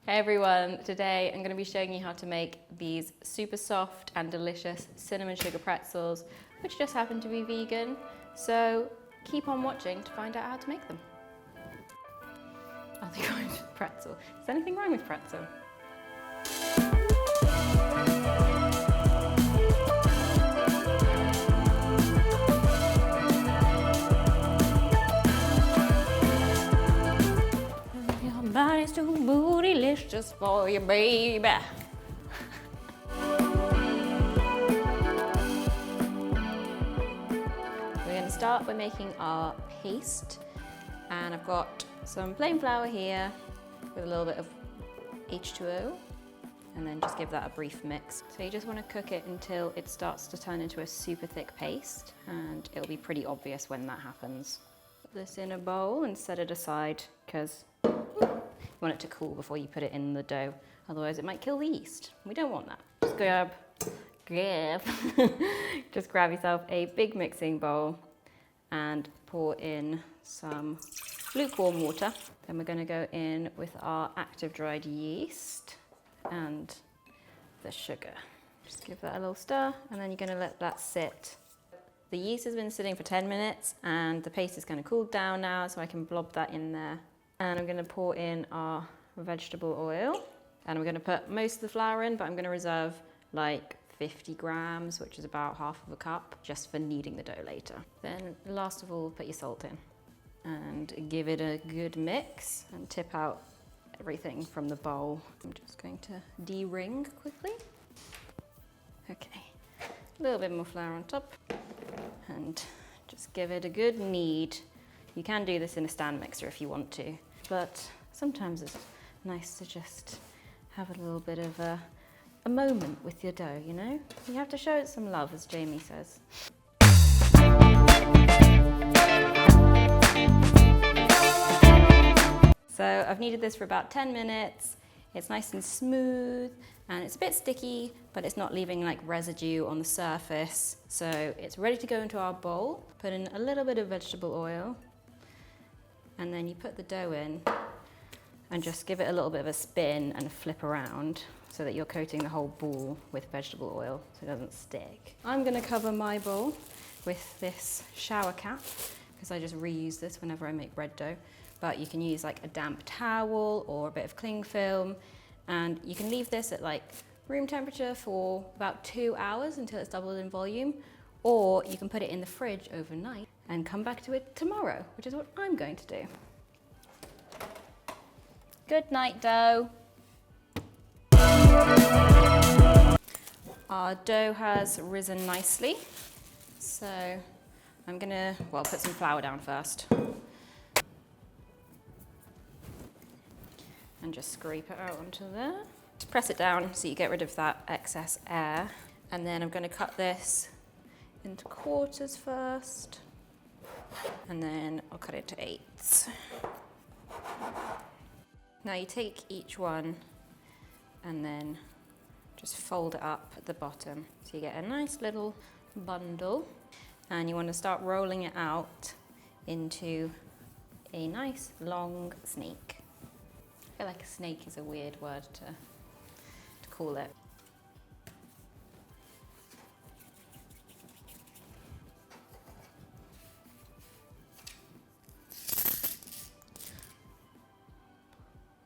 Hey everyone, today I'm going to be showing you how to make these super soft and delicious cinnamon sugar pretzels, which just happen to be vegan. So keep on watching to find out how to make them. Are they going with pretzel? Is there anything wrong with pretzel? Your body's too bootylicious for you, baby. We're going to start by making our paste, and I've got some plain flour here with a little bit of H2O, and then just give that a brief mix. So you just want to cook it until it starts to turn into a super thick paste, and it'll be pretty obvious when that happens. Put this in a bowl and set it aside because you want it to cool before you put it in the dough, otherwise it might kill the yeast. We don't want that. Just grab yourself a big mixing bowl and pour in some lukewarm water. Then we're going to go in with our active dried yeast and the sugar. Just give that a little stir, and then you're going to let that sit. The yeast has been sitting for 10 minutes and the paste is kind of cooled down now, so I can blob that in there. And I'm going to pour in our vegetable oil, and I'm going to put most of the flour in, but I'm going to reserve like 50 grams, which is about half of a cup, just for kneading the dough later. Then last of all, put your salt in and give it a good mix and tip out everything from the bowl. I'm just going to de-ring quickly. Okay, a little bit more flour on top and just give it a good knead. You can do this in a stand mixer if you want to, but sometimes it's nice to just have a little bit of a moment with your dough, you know? You have to show it some love, as Jamie says. So I've kneaded this for about 10 minutes. It's nice and smooth, and it's a bit sticky, but it's not leaving like residue on the surface. So it's ready to go into our bowl. Put in a little bit of vegetable oil, and then you put the dough in and just give it a little bit of a spin and flip around so that you're coating the whole ball with vegetable oil so it doesn't stick. I'm going to cover my bowl with this shower cap because I just reuse this whenever I make bread dough. But you can use like a damp towel or a bit of cling film, and you can leave this at like room temperature for about 2 hours until it's doubled in volume, or you can put it in the fridge overnight and come back to it tomorrow, which is what I'm going to do. Good night, dough. Our dough has risen nicely, so I'm gonna, put some flour down first. And just scrape it out onto there. Just press it down so you get rid of that excess air. And then I'm gonna cut this into quarters first, and then I'll cut it to 8s. Now you take each one and then just fold it up at the bottom. So you get a nice little bundle, and you want to start rolling it out into a nice long snake. I feel like a snake is a weird word to call it.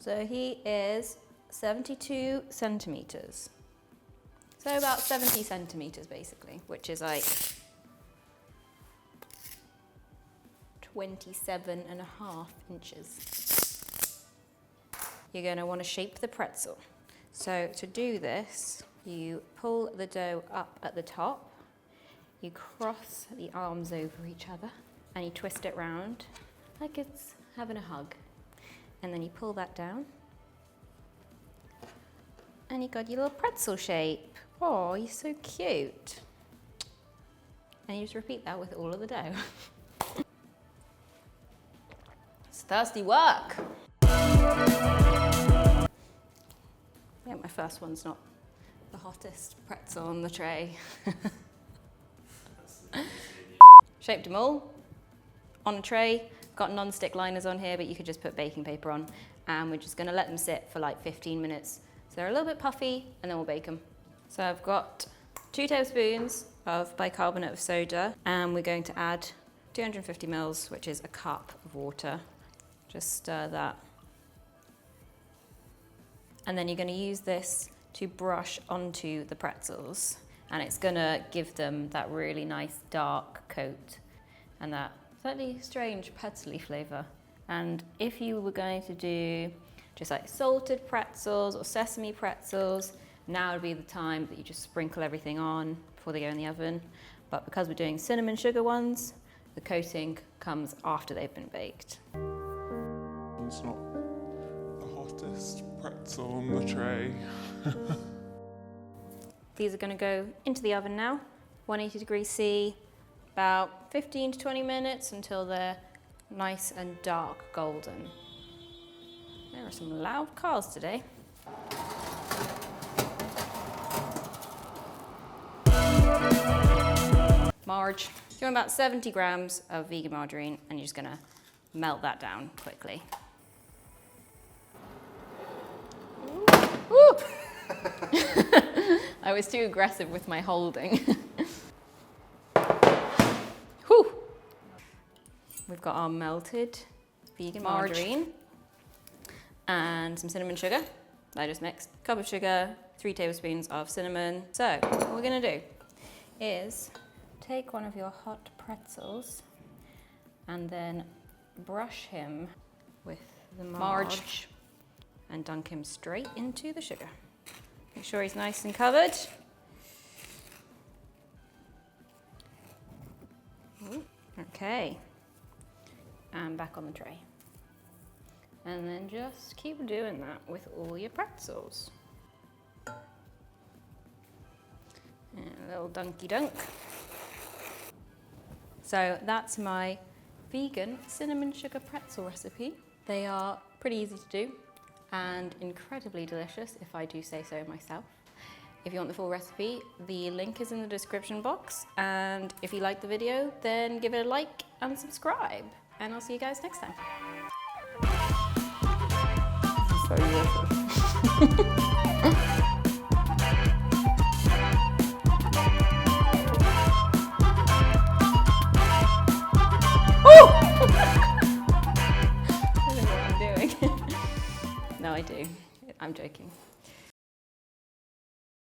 So he is 72 centimeters. So about 70 centimeters basically, which is like 27.5 inches. You're going to want to shape the pretzel. So to do this, you pull the dough up at the top, you cross the arms over each other, and you twist it round like it's having a hug. And then you pull that down, and you got your little pretzel shape. Oh, you're so cute. And you just repeat that with all of the dough. It's thirsty work. Yeah, my first one's not the hottest pretzel on the tray. Shaped them all on a tray. Got non-stick liners on here, but you could just put baking paper on. and we're just gonna let them sit for like 15 minutes. So they're a little bit puffy, and then we'll bake them. So I've got 2 tablespoons of bicarbonate of soda, and we're going to add 250 mils, which is a cup of water. Just stir that. And then you're gonna use this to brush onto the pretzels, and it's gonna give them that really nice dark coat and that slightly strange pretzel-y flavour. And if you were going to do just like salted pretzels or sesame pretzels, now would be the time that you just sprinkle everything on before they go in the oven. But because we're doing cinnamon sugar ones, the coating comes after they've been baked. It's not the hottest pretzel on the tray. These are going to go into the oven now, 180 degrees C, about 15 to 20 minutes until they're nice and dark golden. There are some loud cars today. Marge. Doing about 70 grams of vegan margarine, and you're just gonna melt that down quickly. Ooh. I was too aggressive with my holding. Whew. We've got our melted vegan margarine and some cinnamon sugar that I just mixed. Cup of sugar, 3 tablespoons of cinnamon. So what we're gonna do is take one of your hot pretzels and then brush him with the marge and dunk him straight into the sugar. Make sure he's nice and covered. Ooh, okay, and back on the tray. And then just keep doing that with all your pretzels. And a little dunky dunk. So that's my vegan cinnamon sugar pretzel recipe. They are pretty easy to do and incredibly delicious, if I do say so myself. If you want the full recipe, the link is in the description box. And if you like the video, then give it a like and subscribe. And I'll see you guys next time. So delicious. No, I do. I'm joking.